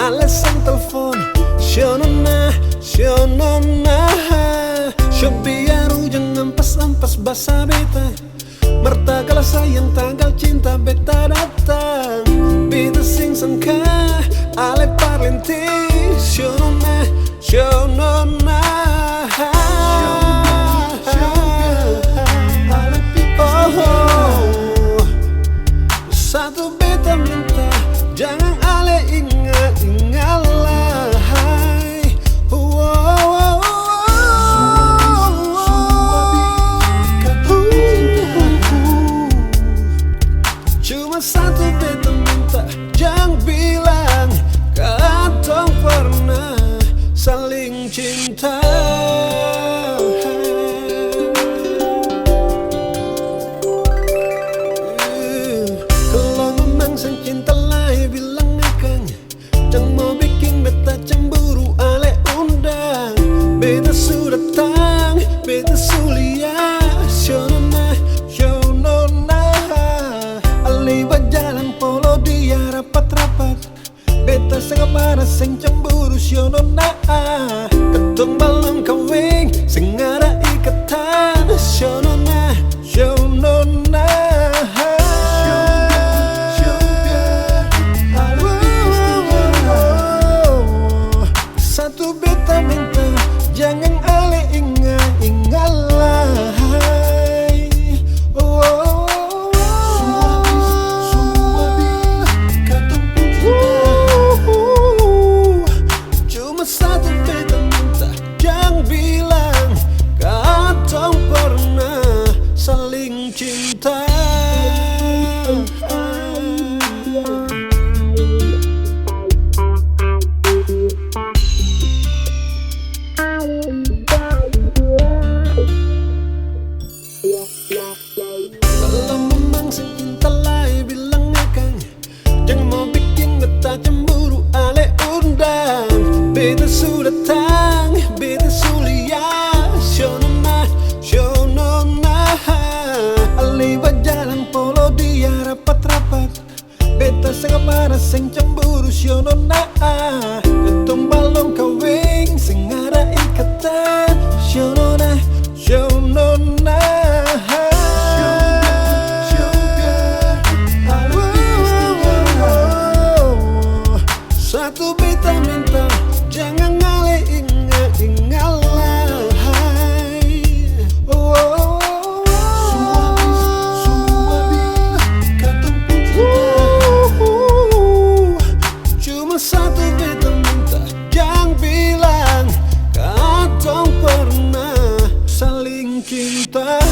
alasan telepon. Shonona, shonona, biar hujan ampas-ampas basah beta. Merta kalau sayang tanggal cinta beta datang. Beta sing sangka ale parlenti. Shonona, shonona, satu beta minta, jangan ale ingat-ingat lah. Cuma satu beta minta, jangan bilang katong pernah saling cinta. Kalau memang sang cinta lain bilang akan, jangan mau bikin beta cemburu ale undang. Beta sudah datang, beta sulia. Shonona, shonona, alibat jalan polo dia rapat-rapat. Beta sangat marah sing cemburu. Shonona, ketong balong kawing sing ada ikatan. Shonona, shonona, satu beta minta, jangan ale ingat-ingat lah. Cuma satu beta minta, jangan bilang katong pernah saling cinta. Kalau memang cinta lain bilang akan, jangan mau bikin beta cemburu ale undang. Beta sudah datang, beta sulia. Shonona, shonona, alibat jalan polo dia rapat-rapat. Beta sangat marah sing cemburu. Shonona, ketong balong kawing sing ada ikatan. Shonona, shonona, satu beta minta, jangan ale ingat-ingat lah. Cuma satu beta minta, jangan bilang katong pernah saling cinta.